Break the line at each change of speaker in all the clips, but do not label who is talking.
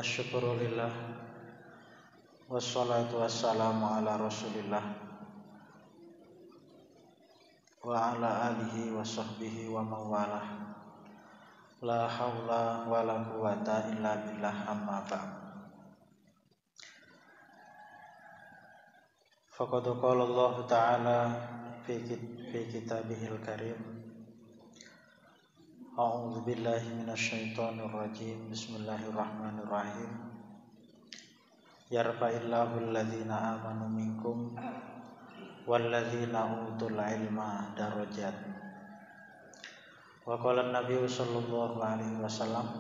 Wasyukurulillah wassalatu wassalamu ala rasulillah wa ala alihi wa sahbihi wa mawalah. La hawla wa la quwata illa billah, amma ba'd. Faqad qala Allah ta'ala fi kitabihil karim, a'udzu billahi minasy syaithanir rajim. Bismillahirrahmanirrahim. Yarfa'illahu alladhina amanu minkum walladzina utul ilma darajat. Wa qala an-nabiy sallallahu alaihi wasallam,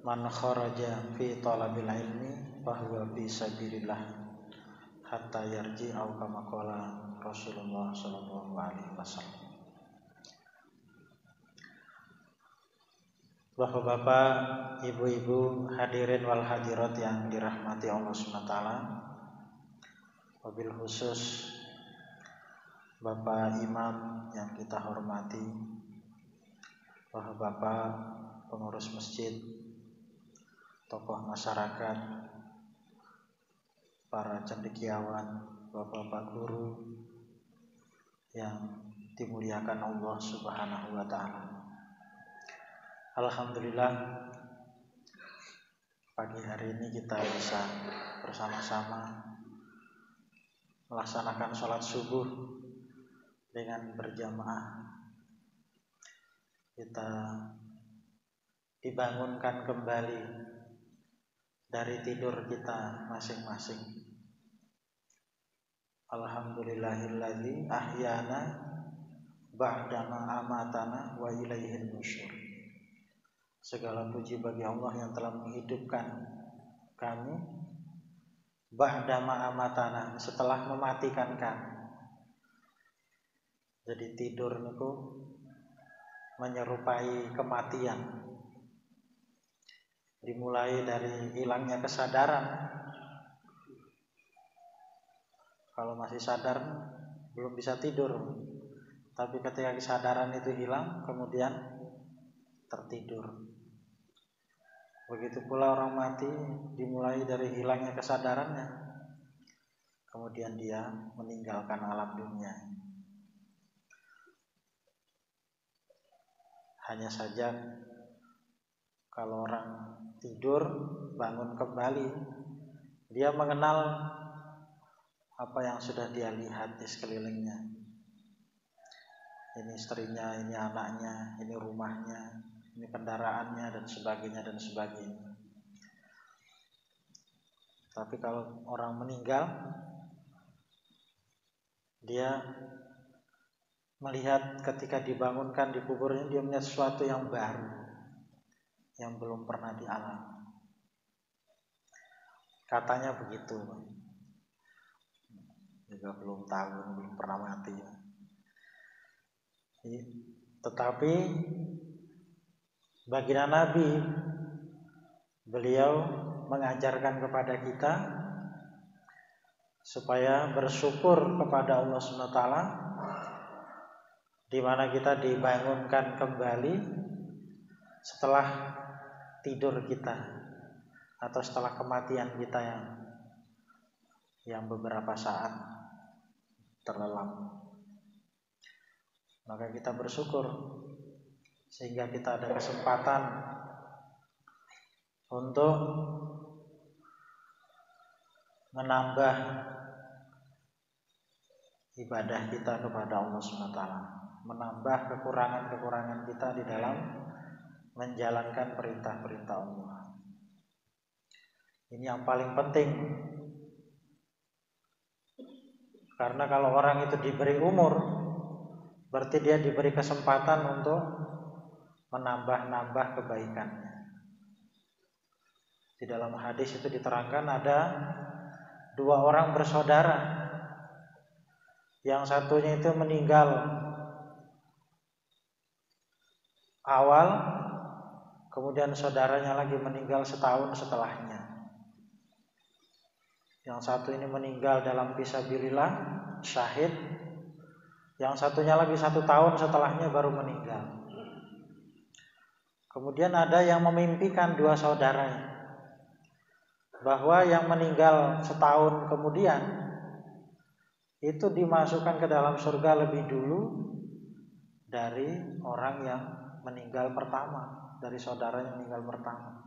man kharaja fi talabil ilmi fahuwa fi sabilillah hatta yarji, au kama qala Rasulullah sallallahu alaihi wasallam. Bapak-bapak, ibu-ibu, hadirin wal hadirat yang dirahmati Allah SWT, wabil khusus Bapak Imam yang kita hormati, Bapak-bapak pengurus masjid, tokoh masyarakat, para cendekiawan, Bapak-bapak guru yang dimuliakan Allah Subhanahu wa ta'ala. Alhamdulillah, pagi hari ini kita bisa bersama-sama melaksanakan sholat subuh dengan berjamaah. Kita dibangunkan kembali dari tidur kita masing-masing. Alhamdulillahilladzi ahyana ba'dama amatana wa ilaihil nusyur. Segala puji bagi Allah yang telah menghidupkan kami ba'dama amatana, setelah mematikan kami. Jadi tidur niku menyerupai kematian. Dimulai dari hilangnya kesadaran. Kalau masih sadar belum bisa tidur. Tapi ketika kesadaran itu hilang, kemudian tertidur. Begitu pula orang mati, dimulai dari hilangnya kesadarannya, kemudian dia meninggalkan alam dunia. Hanya saja kalau orang tidur, bangun kembali, dia mengenal apa yang sudah dia lihat di sekelilingnya. Ini istrinya, ini anaknya, ini rumahnya, ini kendaraannya, dan sebagainya dan sebagainya. Tapi kalau orang meninggal, dia melihat ketika dibangunkan di kuburnya, dia melihat sesuatu yang baru, yang belum pernah dialami. Katanya begitu. 30 tahun belum pernah mati. Tetapi baginda Nabi, beliau mengajarkan kepada kita supaya bersyukur kepada Allah SWT, di mana kita dibangunkan kembali setelah tidur kita atau setelah kematian kita yang beberapa saat terlelap. Maka kita bersyukur sehingga kita ada kesempatan untuk menambah ibadah kita kepada Allah SWT, menambah kekurangan-kekurangan kita di dalam menjalankan perintah-perintah Allah. Ini yang paling penting, karena kalau orang itu diberi umur, berarti dia diberi kesempatan untuk menambah-nambah kebaikannya. Di dalam hadis itu diterangkan ada 2 orang bersaudara. Yang satunya itu meninggal awal, kemudian saudaranya lagi meninggal setahun setelahnya. Yang satu ini meninggal dalam fisabilillah, syahid. Yang satunya lagi 1 tahun setelahnya baru meninggal. Kemudian ada yang memimpikan 2 saudaranya. bahwa yang meninggal setahun kemudian itu dimasukkan ke dalam surga lebih dulu dari orang yang meninggal pertama, dari saudara yang meninggal pertama.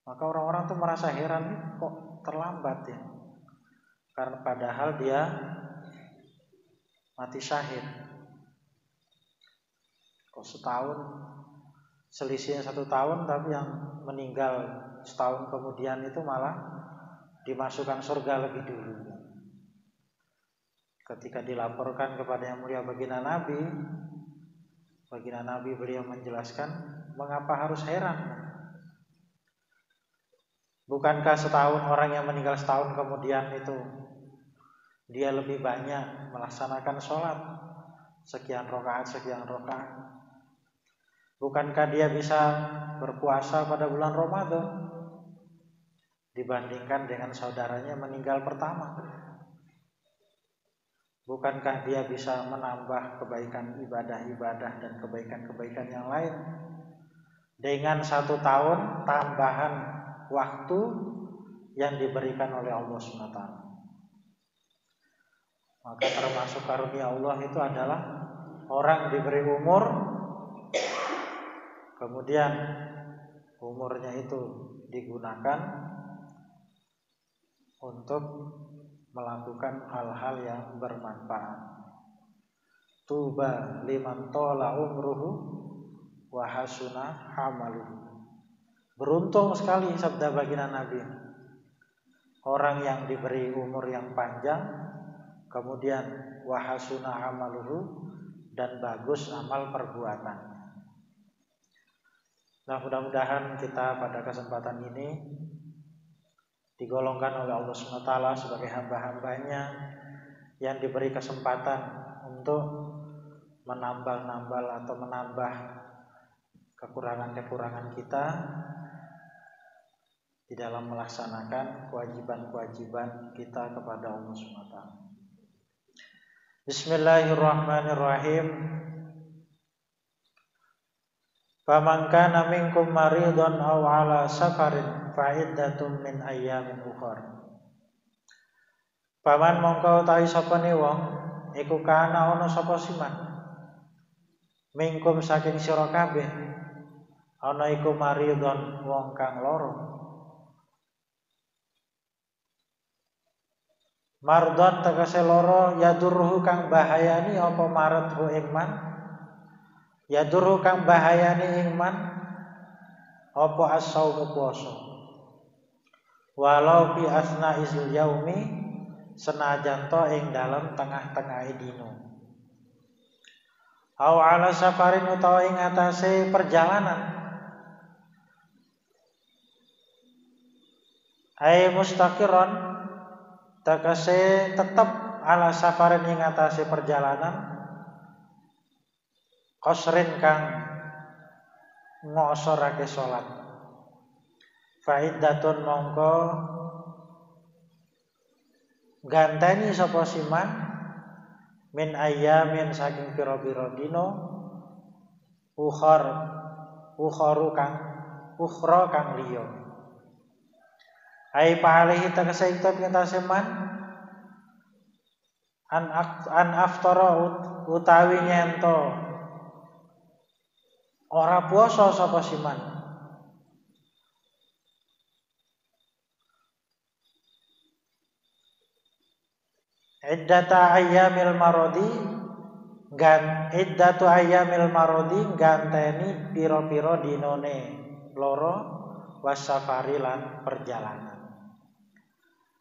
Maka orang-orang tuh merasa heran, kok terlambat ya? Karena padahal dia mati syahid. Kok setahun, selisihnya 1 tahun, tapi yang meninggal setahun kemudian itu malah dimasukkan surga lebih dulu. Ketika dilaporkan kepada yang mulia baginda Nabi beliau menjelaskan mengapa harus heran. Bukankah setahun orang yang meninggal setahun kemudian itu dia lebih banyak melaksanakan sholat sekian rakaat. Bukankah dia bisa berpuasa pada bulan Ramadan dibandingkan dengan saudaranya meninggal pertama? Bukankah dia bisa menambah kebaikan ibadah-ibadah dan kebaikan-kebaikan yang lain dengan 1 tahun tambahan waktu yang diberikan oleh Allah SWT? Maka termasuk karunia Allah itu adalah orang diberi umur, kemudian umurnya itu digunakan untuk melakukan hal-hal yang bermanfaat. Tuba liman tola umruhu wa hasuna hamaluhu. Beruntung sekali sabda baginda Nabi, orang yang diberi umur yang panjang, kemudian wa hasuna hamaluhu, dan bagus amal perbuatan. Nah, mudah-mudahan kita pada kesempatan ini digolongkan oleh Allah SWT sebagai hamba-hambanya yang diberi kesempatan untuk menambal atau menambah kekurangan-kekurangan kita di dalam melaksanakan kewajiban-kewajiban kita kepada Allah SWT. Bismillahirrahmanirrahim. Faman kana minkum maridun aw ala safarin fa iddatun min ayyamin ukhra. Paman mongko utawi sapane wong iku kana ana sapa siman mingkum saking sira kabeh ana iku maridun wong kang lara. Mardon tegese lara yadurruhu kang bahayani apa maradhu ing man. Yadurruhu kang bahayani ing man apa as-saumu puasa. Walau bi asna'il yaumi, senajan to ing dalam tengah-tengah dino. Au ala safarin utawa ing atase perjalanan. Ai mustaqiron, tegese tetep ala safarin ing atase perjalanan. Qasrin kang ngosorake salat. Faidatun mongko ganteni sapa siman min ayyamin saking pira-pira dina ukhra kang liya. Ai paalihi tegese itu pitaseman an aftara utawi nyento ora puasa sapa siman. Iddatu ayyamil marodi ganteni pira-pira dinone loro wasafari lan perjalanan.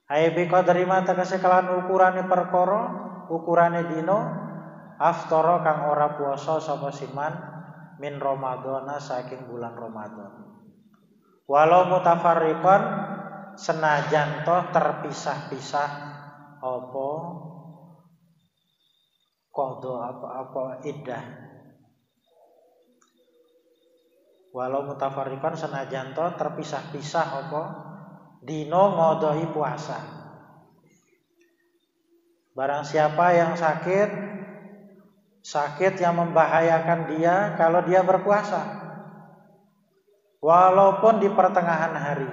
Ai bi qadrima tegese kelan ukurane perkara, ukurane dina aftara kang ora puasa sapa siman min Ramadhana saking bulan Ramadan. Walau mutafarriqan senajan toh terpisah-pisah apa qada apa iddah. Walau mutafarriqan senajan toh terpisah-pisah apa dina ngodoi puasa. Barang siapa yang sakit yang membahayakan dia kalau dia berpuasa, walaupun di pertengahan hari,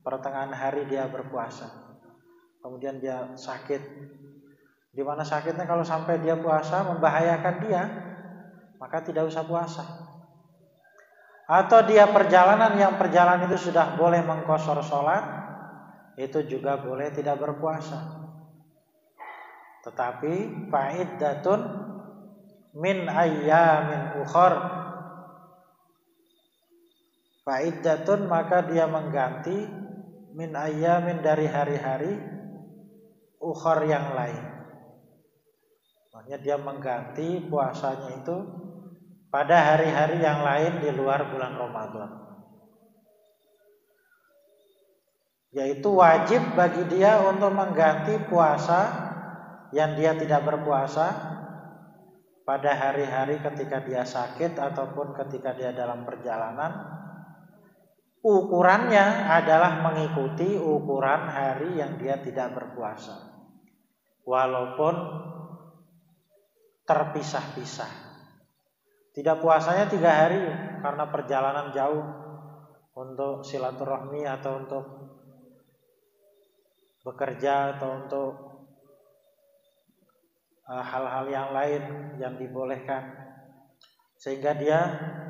pertengahan hari dia berpuasa, kemudian dia sakit, di mana sakitnya kalau sampai dia puasa membahayakan dia, maka tidak usah puasa. Atau dia perjalanan yang perjalanan itu sudah boleh mengqashar sholat, itu juga boleh tidak berpuasa. Tetapi fa'iddatun min ayyamin ukhar, fa'iddatun maka dia mengganti min ayyamin dari hari-hari ukhar yang lain. Makanya dia mengganti puasanya itu pada hari-hari yang lain di luar bulan Ramadan. Yaitu wajib bagi dia untuk mengganti puasa yang dia tidak berpuasa pada hari-hari ketika dia sakit ataupun ketika dia dalam perjalanan. Ukurannya adalah mengikuti ukuran hari yang dia tidak berpuasa, walaupun terpisah-pisah. Tidak puasanya 3 hari karena perjalanan jauh untuk silaturahmi atau untuk bekerja atau untuk hal-hal yang lain yang dibolehkan, sehingga dia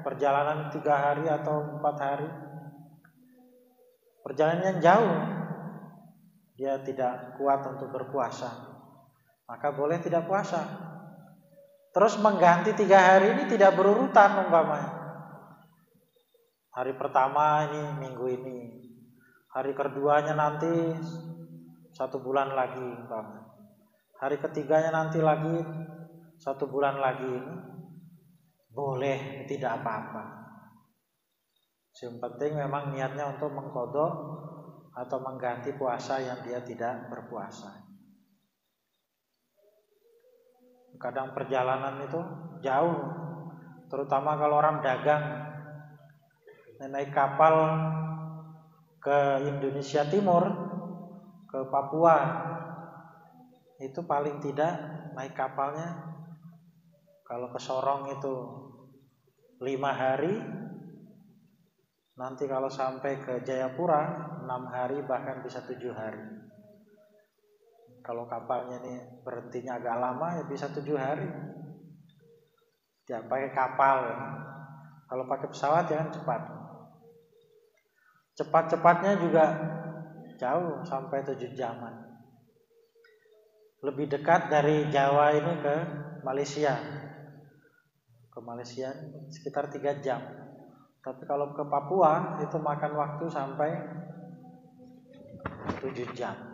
perjalanan 3 hari atau 4 hari, perjalanan yang jauh, dia tidak kuat untuk berpuasa, maka boleh tidak puasa. Terus mengganti 3 hari ini tidak berurutan umpamanya. Hari pertama ini minggu ini, hari keduanya nanti 1 bulan lagi umpamanya, hari ketiganya nanti lagi 1 bulan lagi, ini boleh, tidak apa-apa. Yang penting memang niatnya untuk mengqadha atau mengganti puasa yang dia tidak berpuasa. Kadang perjalanan itu jauh, terutama kalau orang dagang, naik kapal ke Indonesia Timur, ke Papua, itu paling tidak naik kapalnya kalau ke Sorong itu 5 hari, nanti kalau sampai ke Jayapura 6 hari, bahkan bisa 7 hari. Kalau kapalnya ini berhentinya agak lama, ya bisa 7 hari. Ya pakai kapal. Kalau pakai pesawat ya kan cepat. Cepat-cepatnya juga jauh, sampai 7 jaman. Lebih dekat dari Jawa ini ke Malaysia. Ke Malaysia sekitar 3 jam. Tapi kalau ke Papua itu makan waktu sampai 7 jam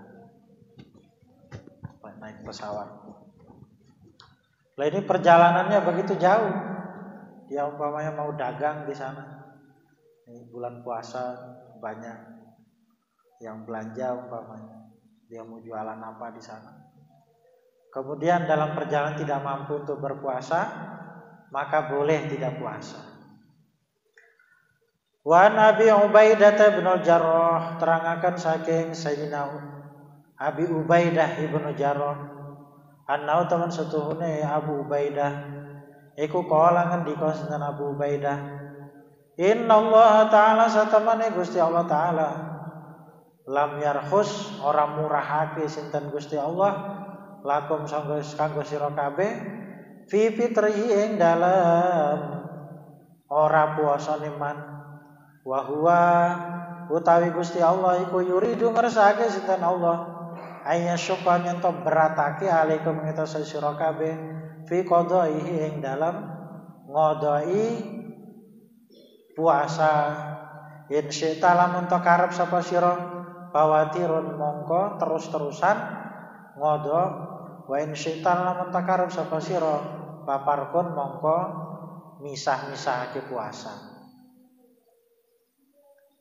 naik pesawat. Nah ini perjalanannya begitu jauh. Dia umpamanya mau dagang di sana. Ini bulan puasa banyak yang belanja umpamanya. Dia mau jualan apa di sana. Kemudian dalam perjalanan tidak mampu untuk berpuasa, maka boleh tidak puasa. Wa Nabi Ubaidah bin Jarrah, terangaken saking Sayyidina Abi Ubaidah ibnu Jarrah, annau teman setuhune Abu Ubaidah iku kala ngendika sinten Abu Ubaidah, innallaha ta'ala satamane Gusti Allah taala lam yarkhus, ora murahake sinten Gusti Allah lakum kanggo sira kabeh fi fitrihi ing dalem ora puasane man, wa huwa utawi Gusti Allah iku yuridu ngersake sinten Allah ayya syukan yang to beratake alaikum ngita sira kabeh fi qadaihi ing dalam ngodoi puasa. In syi'ta lamun to karep sapa sira bawatirun mongko terus-terusan ngodo, wa in syi'ta lamun to karep sapa sira paparkun mongko misah-misahake puasa.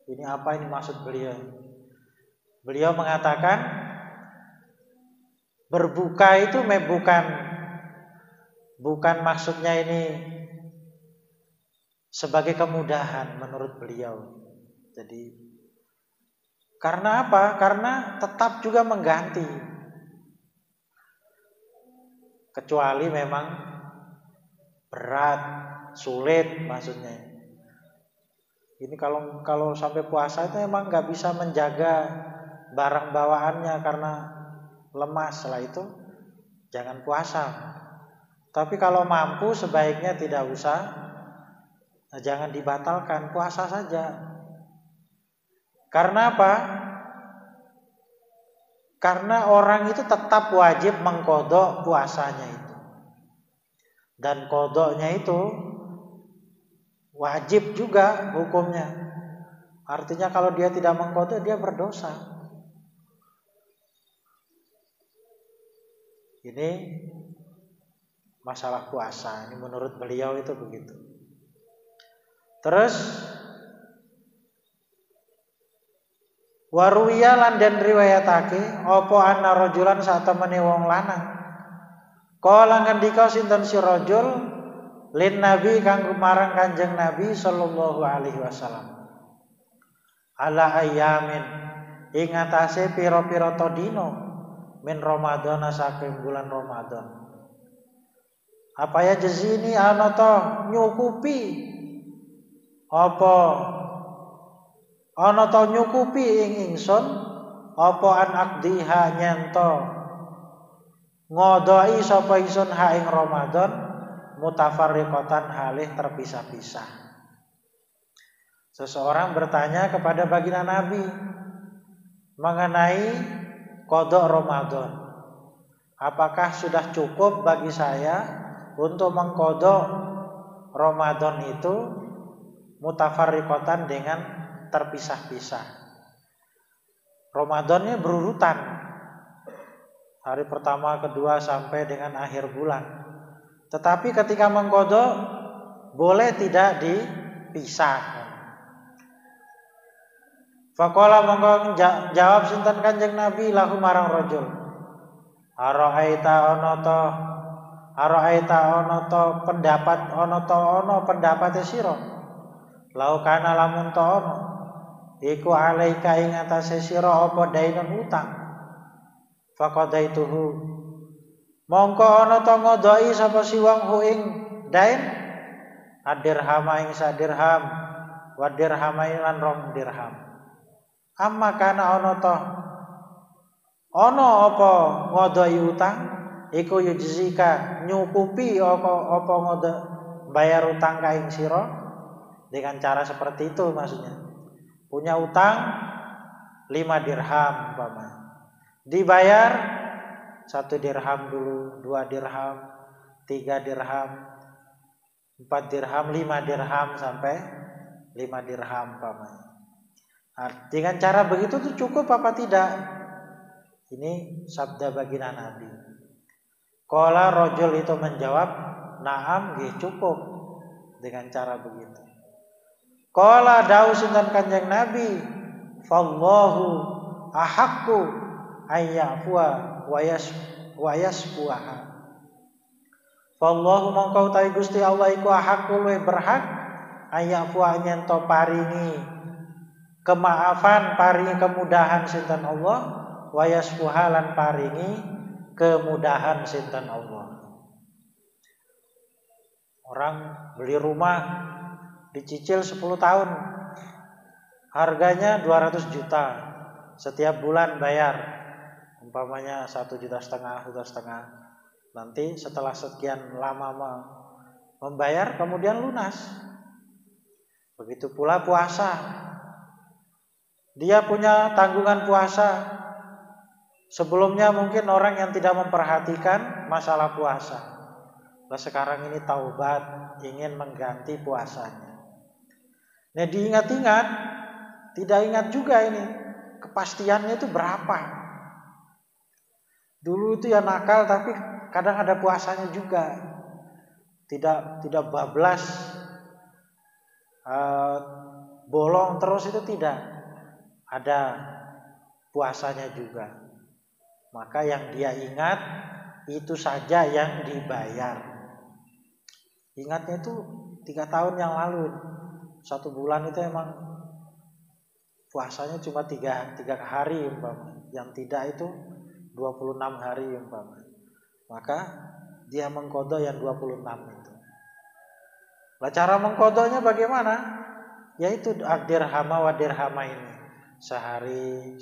Ini apa ini maksud beliau? Beliau mengatakan berbuka itu bukan maksudnya ini sebagai kemudahan menurut beliau. Jadi karena apa? Karena tetap juga mengganti. Kecuali memang berat, sulit maksudnya. Ini kalau sampai puasa itu emang nggak bisa menjaga barang bawaannya karena lemas, setelah itu jangan puasa. Tapi kalau mampu sebaiknya tidak usah, jangan dibatalkan, puasa saja. Karena apa? Karena orang itu tetap wajib mengqadha puasanya itu. Dan qadhanya itu wajib juga hukumnya. Artinya kalau dia tidak mengqadha dia berdosa. Ini masalah puasa, ini menurut beliau itu begitu. Terus waruwiya lan den riwayatake apa anna rajulan satemene wong lanang kala ngendika sinten si rajul lin nabi kang marang Kanjeng Nabi sallallahu alaihi wasallam ala ayamin ing atase pira-pira dina min Ramadan saking bulan Ramadan. Apa ya jazini ana to nyukupi apa ana to nyukupi ing ingsun apa an akdiha nyento ngodoi sapa ingsun ha ing Ramadan mutafarriqatan halih terpisah-pisah. Seseorang bertanya kepada baginda Nabi mengenai qada Ramadan. Apakah sudah cukup bagi saya untuk mengqada Ramadan itu mutafarriqatan dengan terpisah-pisah? Ramadannya berurutan, hari pertama, kedua sampai dengan akhir bulan. Tetapi ketika mengqada boleh tidak dipisah. Faqala monggo jawab sinten Kanjeng Nabi lahu marang rajul. Araita ana to pendapate sira. Lau kana lamun to ana iku alaika ing atase sira apa dainun utang. Faqadaituhu mongko ana to ngodoi sapa si wong hu ing dain adirhama ing sadirham wa dirhama lan rong dirham. Amma kana ana to ana apa ngodoi utang iku yujzika nyukupi apa ngodo bayar utang ka ing sira dengan cara seperti itu. Maksudnya punya utang 5 dirham umpama, dibayar 1 dirham dulu, 2 dirham, 3 dirham, 4 dirham, 5 dirham sampai 5 dirham umpama. Nah, dengan cara begitu tuh cukup apa tidak? Ini sabda baginda Nabi. Qala rajul itu menjawab, "Na'am, nggih cukup dengan cara begitu." Qala dawuh sinten Kanjeng Nabi, "Fallahu ahaqqu ayyafwa wa yasfuha." Fallahu mongko utawi Gusti Allah iku ahaqqu luwih berhak ayyafwa yen to paringi kemaafan, paringi kemudahan sinten Allah, wa yasfuha lan paringi kemudahan sinten Allah. Orang beli rumah dicicil 10 tahun, harganya 200 juta, setiap bulan bayar umpamanya 1,5 juta, nanti setelah sekian lama membayar kemudian lunas. Begitu pula puasa, dia punya tanggungan puasa. Sebelumnya mungkin orang yang tidak memperhatikan masalah puasa, nah sekarang ini taubat, ingin mengganti puasanya. Nah diingat-ingat, tidak ingat juga ini kepastiannya itu berapa. Dulu itu ya nakal, tapi kadang ada puasanya juga. Tidak bablas, bolong terus, itu tidak. Ada puasanya juga. Maka yang dia ingat itu saja yang dibayar. Ingatnya itu 3 tahun yang lalu, 1 bulan itu emang puasanya cuma 3 hari umpama. Yang tidak itu 26 hari umpama. Maka dia mengqadha yang 26 itu. Nah, cara mengqadhanya bagaimana? yaitu dirhama wa dirhama ini. Sehari,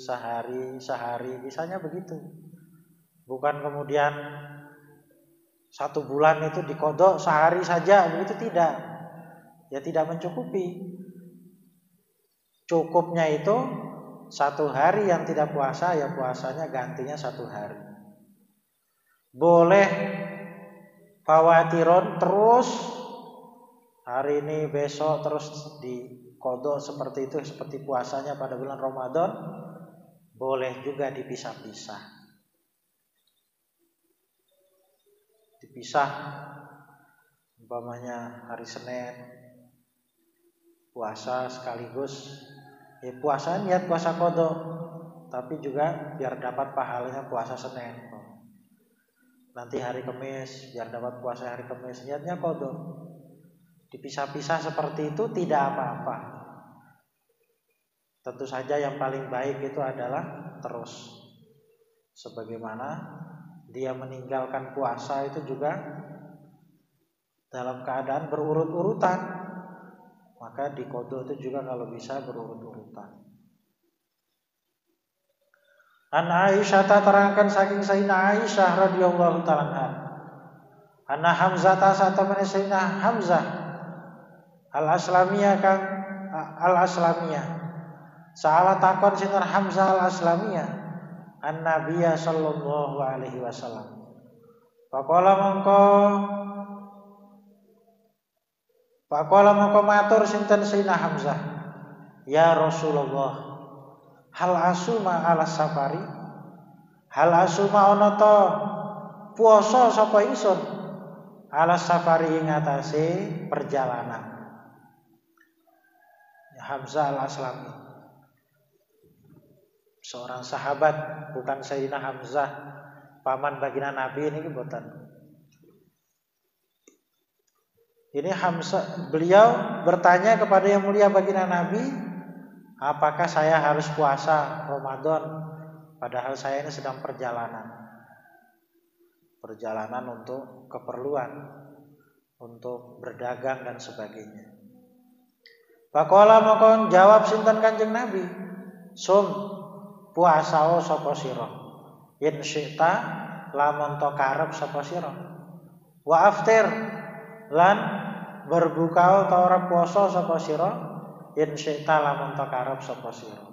bisanya begitu. Bukan kemudian 1 bulan itu dikodok sehari saja, begitu tidak. Ya tidak mencukupi. Cukupnya itu 1 hari yang tidak puasa, ya puasanya gantinya 1 hari. Boleh fawatiron terus, hari ini besok terus dikodok seperti itu, seperti puasanya pada bulan Ramadan. Boleh juga dipisah-pisah. Dipisah, umpamanya hari Senin puasa sekaligus, ya puasa niat puasa kodok, tapi juga biar dapat pahalanya puasa Senin. Nanti hari Kamis biar dapat puasa hari Kamis, niatnya kodok. Dipisah-pisah seperti itu tidak apa-apa. Tentu saja yang paling baik itu adalah terus. Sebagaimana dia meninggalkan puasa itu juga dalam keadaan berurut-urutan, maka di qada itu juga kalau bisa berurut-urutan. An Aisyah terangkan saking Sayyidina Aisyah radhiyallahu ta'ala anha, anna Hamzah satamane Sayyidina Hamzah al-Aslamiyah kang al-Aslamiyah saala takon Sayyidina Hamzah al-Aslamiyah an-Nabiyya sallallahu alaihi wasallam. Faqala mongko matur sinten Sayyidina Hamzah, ya Rasulullah, hal asuma ala safari, hal asuma ana ta puasa sapa ingsun ala safari ing atase perjalanan. Hamzah al-Aslami, seorang sahabat, bukan Sayyidina Hamzah paman baginda Nabi ini mboten. Ini Hamzah, beliau bertanya kepada yang mulia baginda Nabi, apakah saya harus puasa Ramadan padahal saya ini sedang perjalanan untuk keperluan, untuk berdagang dan sebagainya. Faqala mongko jawab sinten Kanjeng Nabi, sum puasa sapa sira yen syi'ta lamun to karep sapa sira, wa aftir lan berbuka ta ora puasa sapa sira yen syi'ta lamun to karep sapa sira.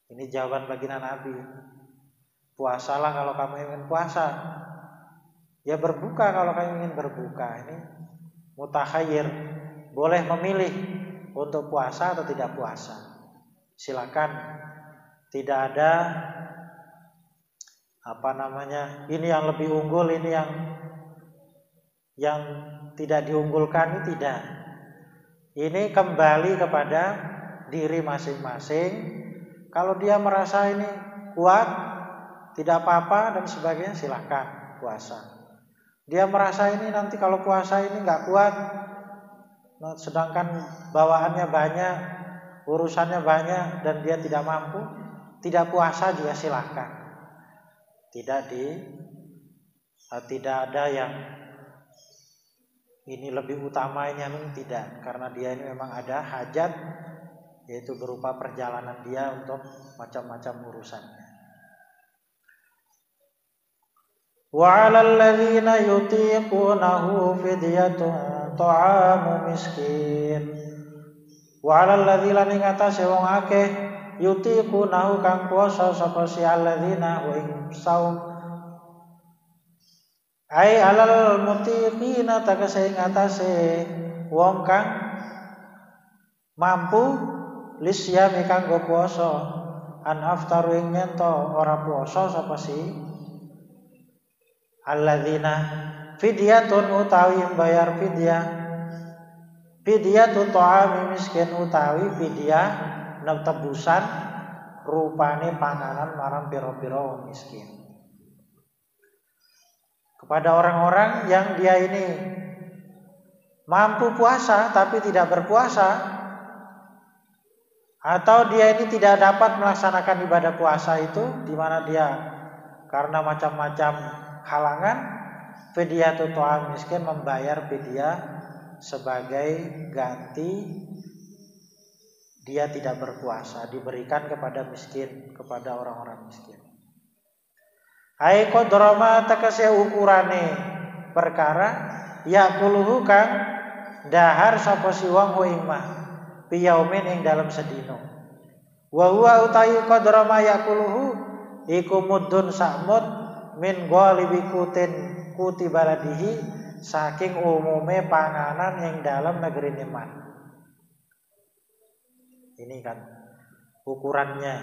Ini jawaban baginda Nabi. Puasalah kalau kamu ingin puasa, ya berbuka kalau kamu ingin berbuka. Ini mutakhayir, boleh memilih untuk puasa atau tidak puasa. Silakan. Tidak ada ini yang lebih unggul, ini yang tidak diunggulkan, ini tidak. Ini kembali kepada diri masing-masing. Kalau dia merasa ini kuat, tidak apa-apa dan sebagainya, silakan puasa. Dia merasa ini nanti kalau puasa ini nggak kuat, sedangkan bawaannya banyak, urusannya banyak dan dia tidak mampu, tidak puasa juga silakan. Tidak ada yang ini lebih utama, ini tidak, karena dia ini memang ada hajat, yaitu berupa perjalanan dia untuk macam-macam urusannya. Wa 'alal ladzina yutiqunahu fidyatun ta'amu miskin. Wa 'alal ladzina ing atase wong akeh yutiqunahu kang puasa sapa si alladzina wa ing saum. Ai 'alal mutiqina tegese ing atase wong kang mampu lisyami kanggo puasa, an aftaru ing nyento ora puasa sapa si alladzina fidyatun utawi bayar fidyah, fidyatun ta'ami miskin utawi fidyah tebusan rupane panganan marang pira-pira wong miskin. Kepada orang-orang yang dia ini mampu puasa tapi tidak berpuasa, atau dia ini tidak dapat melaksanakan ibadah puasa itu, di mana dia karena macam-macam halangan, fidyatut ta'am miskin, membayar fidyah sebagai ganti dia tidak berpuasa, diberikan kepada miskin, kepada orang-orang miskin. Ai qadrama takase ukurane perkara yakuluhu kang dahar sapa si wong ing mah piyaumin ing dalam sedina. Wa huwa utayu qadrama yakuluhu iku muddun sakmud min ghalibi kuti baladihi saking umume panganan ing dalam negeri Yaman. Ini kan ukurannya.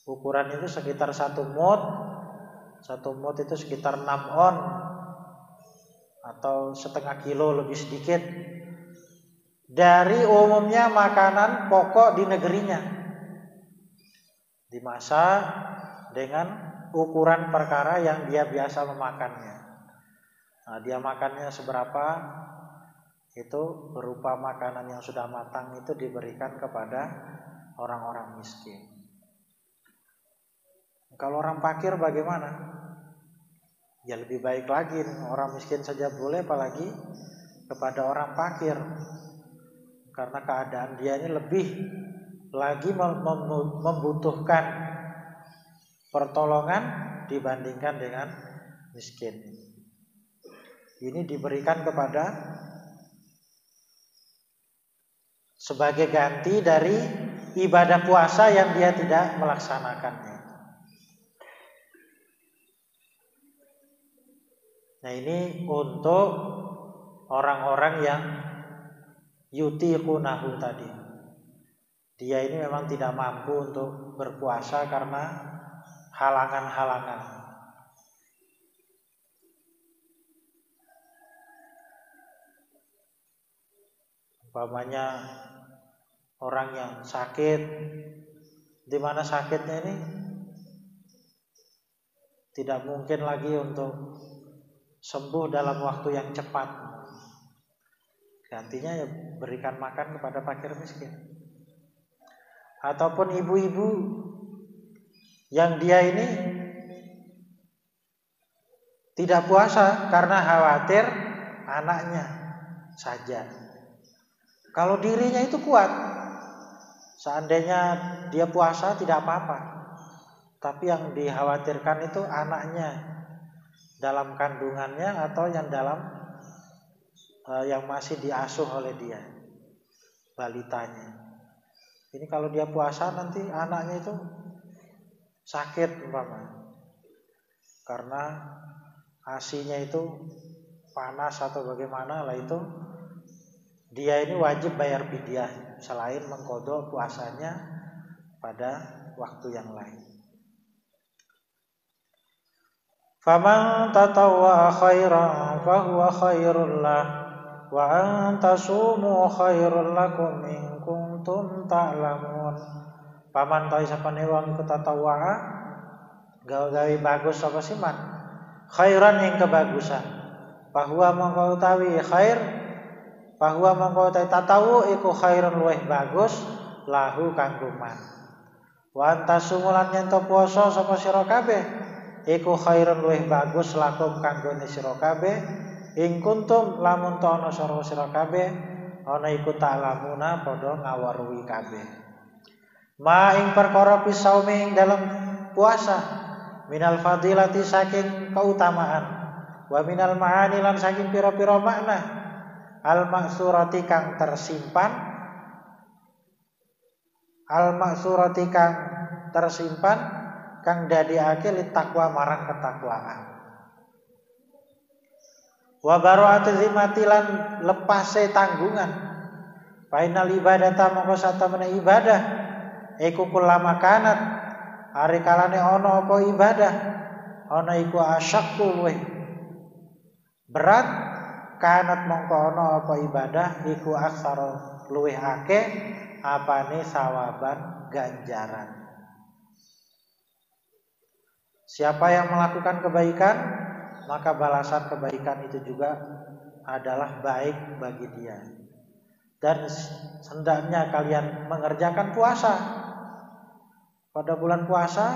Ukuran itu sekitar 1 mud. 1 mud itu sekitar 6 on atau setengah kilo lebih sedikit dari umumnya makanan pokok di negerinya. Dimasak dengan ukuran perkara yang dia biasa memakannya. Nah, dia makannya seberapa, itu berupa makanan yang sudah matang itu diberikan kepada orang-orang miskin. Kalau orang fakir bagaimana? Ya lebih baik lagi, orang miskin saja boleh, apalagi kepada orang fakir. Karena keadaan dia ini lebih lagi membutuhkan pertolongan dibandingkan dengan miskin. Ini diberikan kepada sebagai ganti dari ibadah puasa yang dia tidak melaksanakannya. Nah, ini untuk orang-orang yang yutiqunahu tadi. Dia ini memang tidak mampu untuk berpuasa karena halangan-halangan. Umpamanya orang yang sakit, di mana sakitnya ini tidak mungkin lagi untuk sembuh dalam waktu yang cepat. Gantinya ya berikan makan kepada fakir miskin. Ataupun ibu-ibu yang dia ini tidak puasa karena khawatir anaknya saja. Kalau dirinya itu kuat, seandainya dia puasa tidak apa-apa. Tapi yang dikhawatirkan itu anaknya dalam kandungannya atau yang yang masih diasuh oleh dia, balitanya. Ini kalau dia puasa nanti anaknya itu sakit umpama, karena ASI-nya itu panas atau bagaimana lah, itu dia ini wajib bayar fidyah selain mengqadha puasanya pada waktu yang lain. Faman tatawwa khairan fahuwa khairul lah wa an tasumu khairul lakum in kuntum ta'lamun. Paman ta sapane wong iku tatawwa gawe bagus apa sih man? Khairan ing kebagusan. Fahuwa mangko utawi khair, fahuwa mangko utawi tatawu iku khairun luwih bagus lahu kanggo man. Wa an tasumu lan yen to poso sapa sira kabeh iku khairun luwih bagus lakum kanggone sira kabeh ing kuntum lamun ta ana sira kabeh ana iku ta'lamuna padha ngawaruhi kabeh. Ma ing perkara pisaumi ing dalam puasa minal fadilati saking keutamaan wa minal ma'ani lan saking pira-pira makna al maksurati kang tersimpan kang dadiake li takwa marang ketakwaan. Wa bara'atu zimmatilan lepase tanggungan. Fainal ibadata mongko satemene ibadah iku kulama kanat ari kalane ana apa ibadah ana iku asyakku luwih berat, kanat mongko ana apa ibadah iku aksara luwih akeh apane sawaban ganjaran. Siapa yang melakukan kebaikan, maka balasan kebaikan itu juga adalah baik bagi dia. Dan hendaknya kalian mengerjakan puasa. Pada bulan puasa,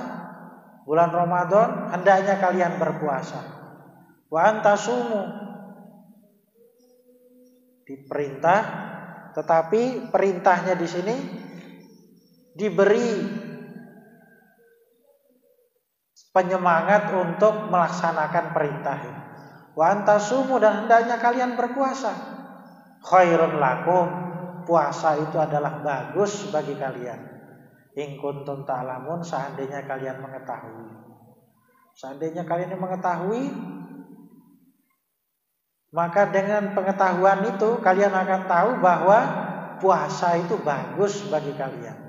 bulan Ramadan, hendaknya kalian berpuasa. Wa antasumu, diperintah tetapi perintahnya di sini diberi penyemangat untuk melaksanakan perintah ini. Wa antasumu, dan hendaknya kalian berpuasa. Khairun lakum, puasa itu adalah bagus bagi kalian. In kuntum ta'lamun, seandainya kalian mengetahui. Seandainya kalian mengetahui, maka dengan pengetahuan itu kalian akan tahu bahwa puasa itu bagus bagi kalian.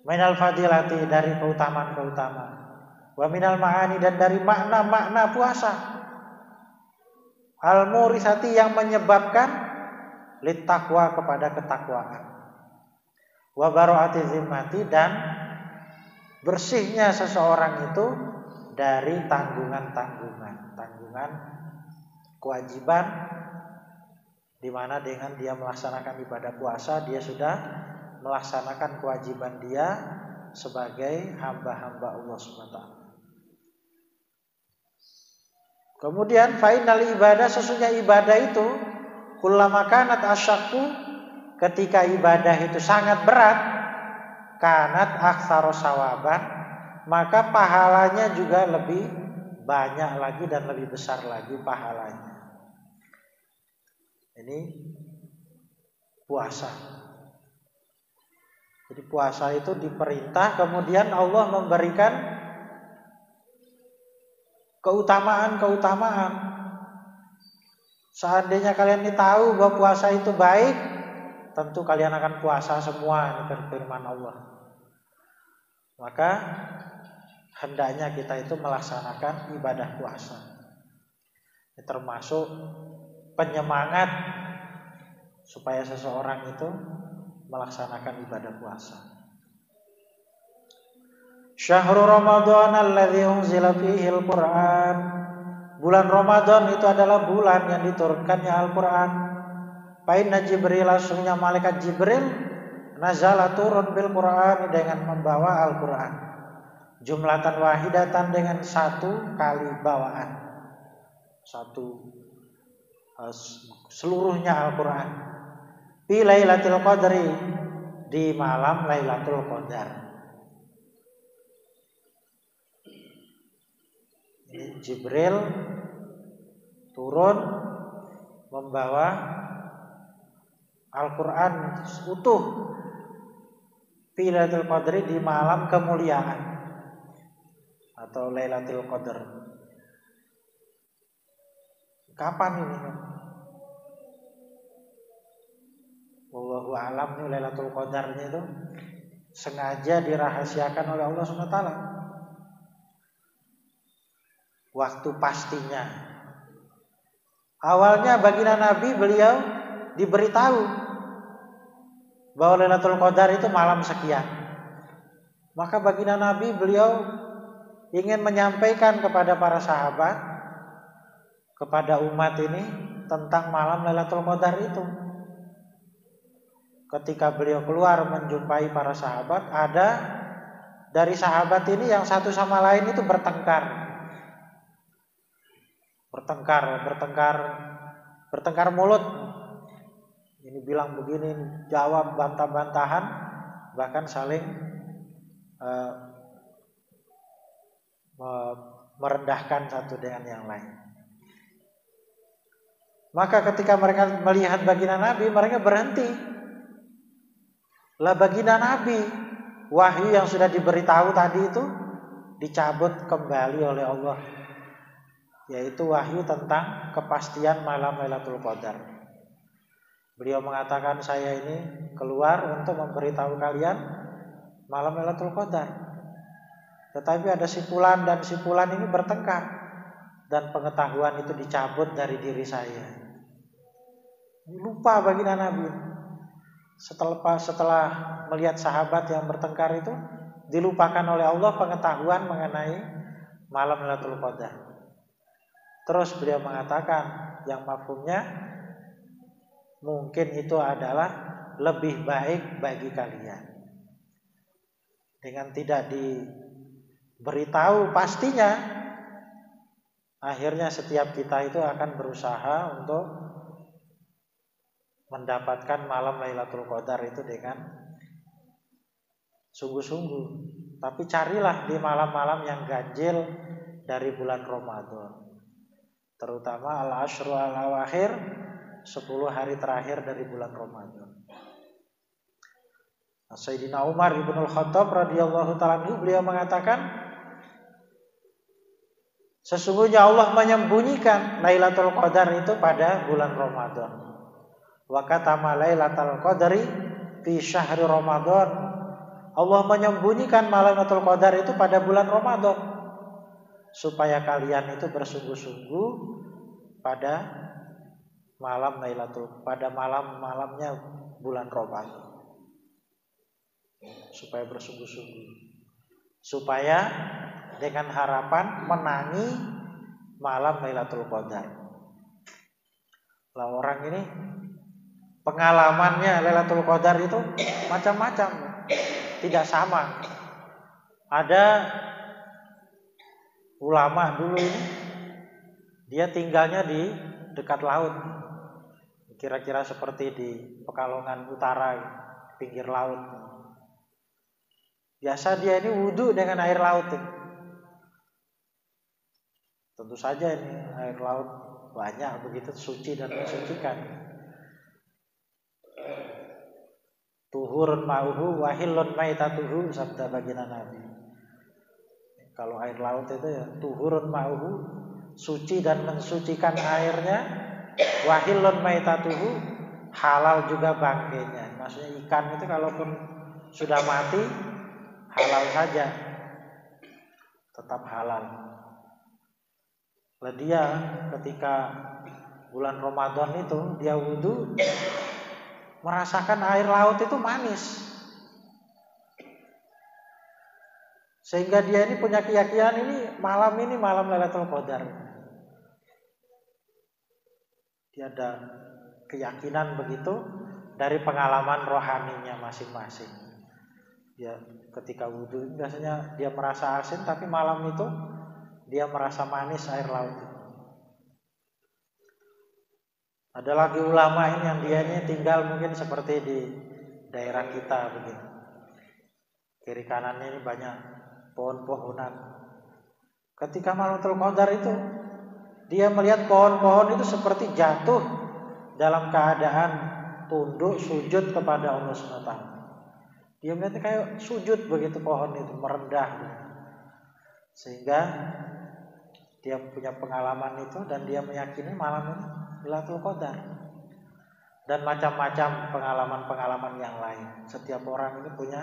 Minal fadilati, dari keutamaan-keutamaan. Wa minal ma'ani, dan dari makna-makna puasa. Al-murisati, yang menyebabkan littaqwa, kepada ketakwaan. Wa bara'ati zimmati, dan bersihnya seseorang itu dari tanggungan kewajiban, di mana dengan dia melaksanakan ibadah puasa dia sudah melaksanakan kewajiban dia sebagai hamba-hamba Allah SWT. Kemudian fainal ibadah, sesungguhnya ibadah itu kullama kanat asyakku, ketika ibadah itu sangat berat, kanat aktsara sawaban, maka pahalanya juga lebih banyak lagi dan lebih besar lagi pahalanya. Ini puasa. Jadi puasa itu diperintah, kemudian Allah memberikan keutamaan-keutamaan. Seandainya kalian tahu bahwa puasa itu baik, tentu kalian akan puasa semua, ini firman Allah. Maka hendaknya kita itu melaksanakan ibadah puasa. Ini termasuk penyemangat supaya seseorang itu melaksanakan ibadah puasa. Syahrul Ramadan alladzi unzila fihi al-Qur'an. Bulan Ramadan itu adalah bulan yang diturunkannya Al-Qur'an. Fa inna Jibril, sesungguhnya malaikat Jibril nazala turun bil Qur'an, dengan membawa Al-Qur'an. Jumlatan wahidatan, dengan satu kali bawaan. Seluruhnya Al-Qur'an. Fi Lailatul Qadri, di malam Lailatul Qadar. Jibril turun membawa Al-Quran utuh fi Lailatul Qadri, di malam kemuliaan atau Lailatul Qadar. Kapan ini? Wallahu a'lam. Nih Lailatul Qadarnya itu sengaja dirahasiakan oleh Allah SWT. Waktu pastinya. Awalnya baginda Nabi, beliau diberitahu bahwa Lailatul Qadar itu malam sekian. Maka baginda Nabi, beliau ingin menyampaikan kepada para sahabat, kepada umat ini, tentang malam Lailatul Qadar itu. Ketika beliau keluar menjumpai para sahabat, ada dari sahabat ini yang satu sama lain itu bertengkar mulut. Ini bilang begini, jawab bantah-bantahan, bahkan saling merendahkan satu dengan yang lain. Maka ketika mereka melihat baginda Nabi, mereka berhenti. Lah baginda Nabi, wahyu yang sudah diberitahu tadi itu dicabut kembali oleh Allah, yaitu wahyu tentang kepastian malam Lailatul Qadar. Beliau mengatakan, saya ini keluar untuk memberitahu kalian malam Lailatul Qadar. Tetapi ada si fulan dan si fulan ini bertengkar, dan pengetahuan itu dicabut dari diri saya. Lupa baginda Nabi. Setelah melihat sahabat yang bertengkar itu, dilupakan oleh Allah pengetahuan mengenai malam Lailatul Qadar. Terus beliau mengatakan yang mafhumnya, mungkin itu adalah lebih baik bagi kalian. Dengan tidak diberitahu pastinya, akhirnya setiap kita itu akan berusaha untuk mendapatkan malam Lailatul Qadar itu dengan sungguh-sungguh. Tapi carilah di malam-malam yang ganjil dari bulan Ramadan. Terutama al-ashru al-awakhir, 10 hari terakhir dari bulan Ramadan. Sayyidina Umar ibn al-Khattab radhiyallahu ta'ala anhu, beliau mengatakan, sesungguhnya Allah menyembunyikan Lailatul Qadar itu pada bulan Ramadan. Wa katama Lailatul Qadri fi syahri Ramadan. Allah menyembunyikan Lailatul Qadar itu pada bulan Ramadan supaya kalian itu bersungguh-sungguh pada malam-malamnya bulan Ramadan. Supaya bersungguh-sungguh, supaya dengan harapan menangi malam Lailatul Qadar. Lah orang ini pengalamannya Lailatul Qadar itu macam-macam, tidak sama. Ada ulama dulu ini, dia tinggalnya di dekat laut, kira-kira seperti di Pekalongan Utara, pinggir laut. Biasa dia ini wudhu dengan air laut. Tentu saja ini air laut banyak begitu suci dan mensucikan. Tuhurun ma'uhu wahillun maitatuhu, sabda baginda Nabi. Kalau air laut itu ya tuhurun ma'uhu, suci dan mensucikan airnya, wahillun maitatuhu, halal juga bangkainya. Maksudnya ikan itu kalaupun sudah mati halal saja, tetap halal. Lah dia ketika bulan Ramadan itu dia wudhu, merasakan air laut itu manis, sehingga dia ini punya keyakinan ini malam Lailatul Qadar. Dia ada keyakinan begitu dari pengalaman rohaninya masing-masing. Dia ketika wudhu biasanya dia merasa asin, tapi malam itu dia merasa manis air laut. Ada lagi ulama ini yang dia ini tinggal mungkin seperti di daerah kita begini. Kiri kanannya ini banyak pohon-pohonan. Ketika Lailatul Qadar itu dia melihat pohon-pohon itu seperti jatuh dalam keadaan tunduk sujud kepada Allah SWT. Dia melihatnya kayak sujud begitu, pohon itu merendah. Sehingga dia punya pengalaman itu dan dia meyakini malam ini Lailatul Qadar. Dan macam-macam pengalaman-pengalaman yang lain. Setiap orang ini punya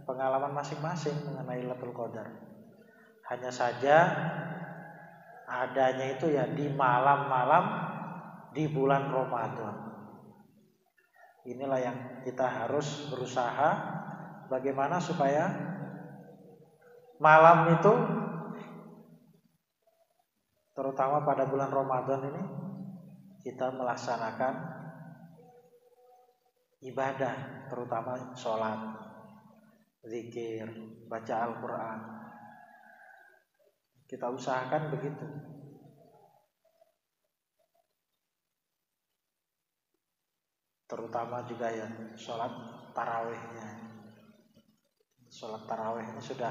pengalaman masing-masing mengenai Lailatul Qadar. Hanya saja adanya itu ya di malam-malam di bulan Ramadan. Inilah yang kita harus berusaha bagaimana supaya malam itu, terutama pada bulan Ramadan ini, kita melaksanakan ibadah, terutama sholat, zikir, baca Al-Quran. Kita usahakan begitu. Terutama juga ya sholat tarawihnya. Sholat tarawih ini sudah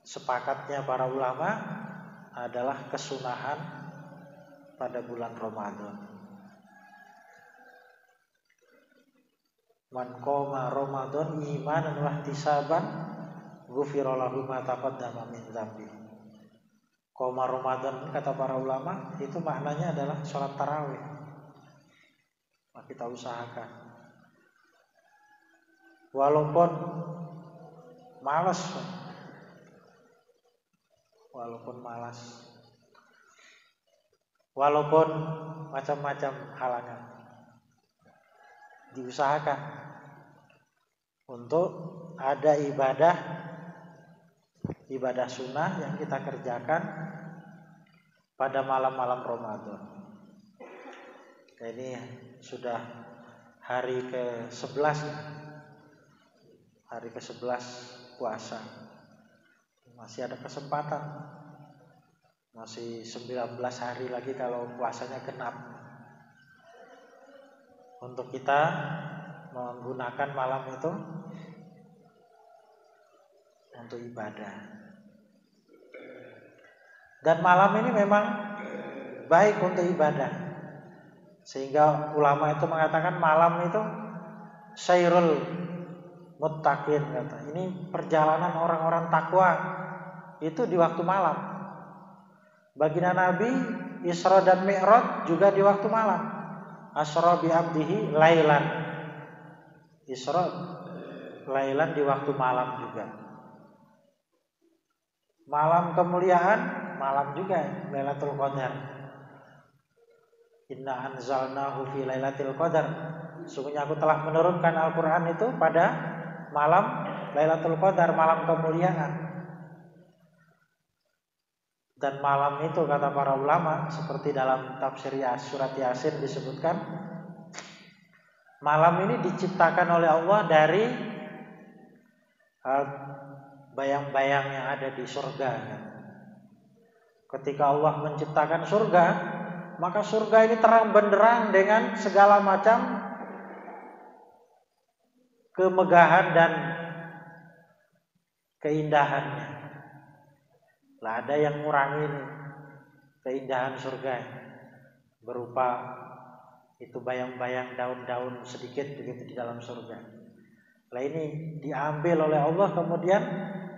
sepakatnya para ulama adalah kesunahan pada bulan Ramadan. Man qoma Ramadan imanan wa ihtisaban ghufira lahu ma taqaddama min dzambi. Qoma Ramadan kata para ulama itu maknanya adalah sholat tarawih. Kita usahakan. Walaupun malas, walaupun macam-macam halangan, diusahakan untuk ada ibadah sunnah yang kita kerjakan pada malam-malam Ramadan. Ini sudah hari ke-11 puasa. Masih ada kesempatan. Masih 19 hari lagi kalau puasanya genap. untuk kita menggunakan malam itu untuk ibadah. Dan malam ini memang baik untuk ibadah, sehingga ulama itu mengatakan malam itu syairul muttaqin, kata. Ini perjalanan orang-orang takwa itu di waktu malam. Baginda Nabi Isra dan Mi'raj juga di waktu malam. Asra bi abdihi lailan. Isra lailan di waktu malam juga. Malam kemuliaan, malam juga Lailatul Qadar. Inna anzalnahu fi lailatul qadar. Sungguhnya aku telah menurunkan Al-Qur'an itu pada malam Lailatul Qadar, malam kemuliaan. Dan malam itu kata para ulama, seperti dalam tafsir surat Yasin disebutkan, malam ini diciptakan oleh Allah dari bayang-bayang yang ada di surga. Ketika Allah menciptakan surga, maka surga ini terang benderang dengan segala macam kemegahan dan keindahannya. Lah ada yang ngurangi keindahan surga berupa itu bayang-bayang daun-daun sedikit begitu di dalam surga. Lah ini diambil oleh Allah, kemudian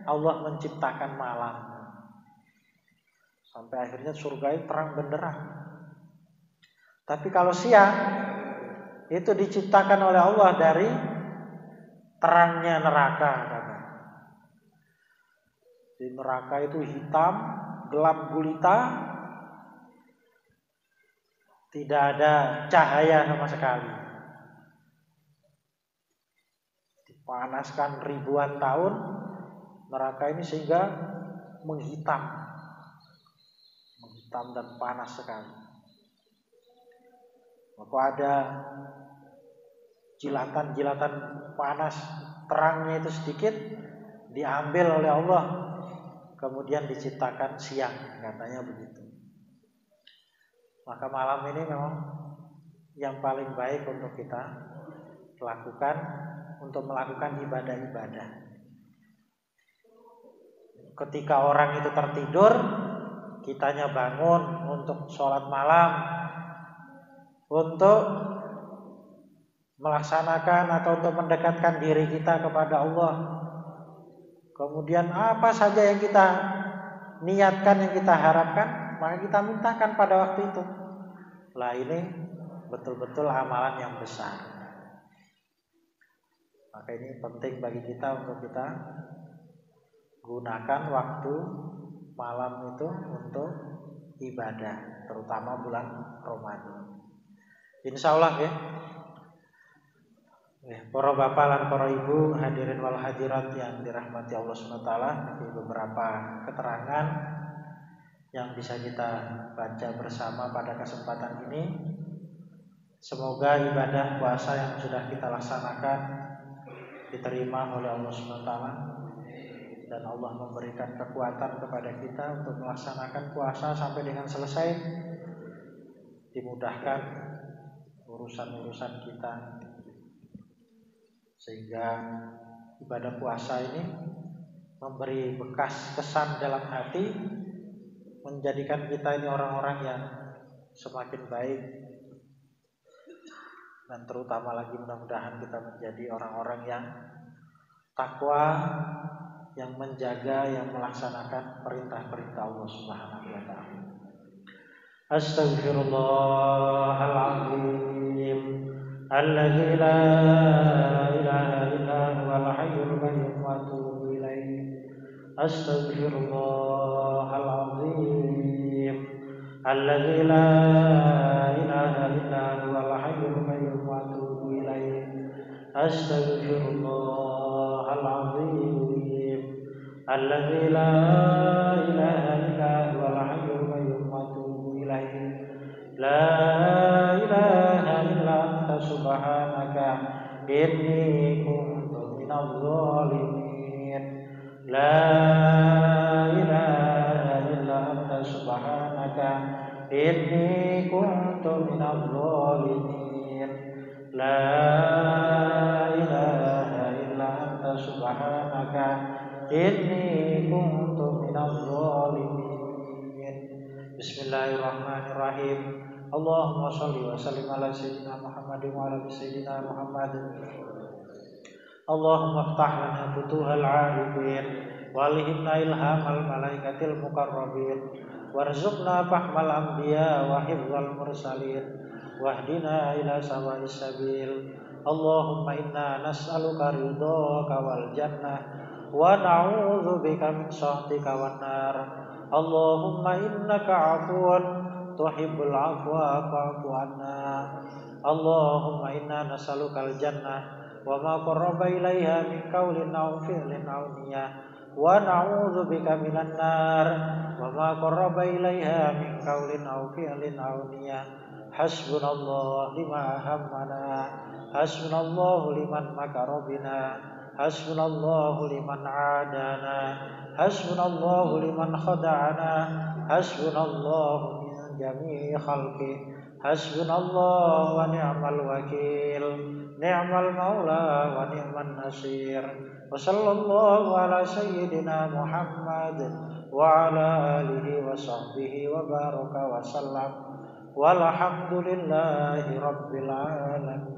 Allah menciptakan malam sampai akhirnya surga itu terang benderang. Tapi kalau siang itu diciptakan oleh Allah dari terangnya neraka. Di neraka itu hitam, gelap gulita, tidak ada cahaya sama sekali. Dipanaskan ribuan tahun neraka ini sehingga menghitam dan panas sekali. Maka ada jilatan-jilatan panas, terangnya itu sedikit, diambil oleh Allah, kemudian diciptakan siang, katanya begitu. Maka malam ini memang yang paling baik untuk kita lakukan, untuk melakukan ibadah-ibadah. Ketika orang itu tertidur, kitanya bangun untuk sholat malam, untuk melaksanakan atau untuk mendekatkan diri kita kepada Allah. Kemudian apa saja yang kita niatkan, yang kita harapkan, maka kita mintakan pada waktu itu. Lah ini betul-betul amalan yang besar. Maka ini penting bagi kita untuk kita gunakan waktu malam itu untuk ibadah, terutama bulan Ramadan. Insya Allah ya. Para bapak dan para ibu, hadirin wal hadirat yang dirahmati Allah SWT, di beberapa keterangan yang bisa kita baca bersama pada kesempatan ini, semoga ibadah puasa yang sudah kita laksanakan diterima oleh Allah SWT, dan Allah memberikan kekuatan kepada kita untuk melaksanakan puasa sampai dengan selesai, dimudahkan urusan-urusan kita, sehingga ibadah puasa ini memberi bekas kesan dalam hati, menjadikan kita ini orang-orang yang semakin baik, dan terutama lagi mudah-mudahan kita menjadi orang-orang yang takwa, yang menjaga, yang melaksanakan perintah-perintah Allah Subhanahu wa taala. Astaghfirullahaladzim alladzi la ilaha illa huwal hayyul qayyum wa atubu ilaih. Astaghfirullahaladzim alladzi la ilaha illa huwal hayyul qayyum wa atubu ilaih. Astaghfirullahaladzim alladzi la ilaha illa huwal hayyul qayyum wa atubu ilaih. La ilaha illa anta subhanaka inni kuntu minadh dhalimin. La ilaha illa anta subhanaka inni kuntu minadh dhalimin. ilaha illa anta subhanaka inni kuntu minadh dhalimin. Bismillahirrahmanirrahim. Allahumma shalli wa sallim ala sayyidina Muhammadin wa ala sayyidina Muhammad. Allahumma iftah lana futuhal arifin walhimna ilhamal malaikatil muqarrabin warzuqna fahmal anbiya wa hifdzal mursalin wahdina ila sawa'is sabil. Allahumma inna nas'aluka ridhaka wal jannah wa na'udzubika min sakhatika wan nar. Allahumma innaka 'afuwun tuhibbul 'afwa fa'fu 'anna. Allahumma inna nas'alukal jannah wa ma qarraba ilaiha min qaulin aw fi'lin aw niyyah wa na'udzubika minan nar wa ma qarraba ilaiha min qaulin aw fi'lin aw niyyah. Hasbunallah lima hammana, hasbunallahu liman makara bina, hasbunallahu liman adana, hasbunallahu liman khada'ana, hasbunallahu min jami'i khalqi, hasbunallah wa ni'mal wakil, ni'mal maula wa ni'man nasir. Wa sallallahu ala sayyidina Muhammad wa ala alihi wa sahbihi wa baraka wa sallam. Walhamdulillahi rabbil alamin.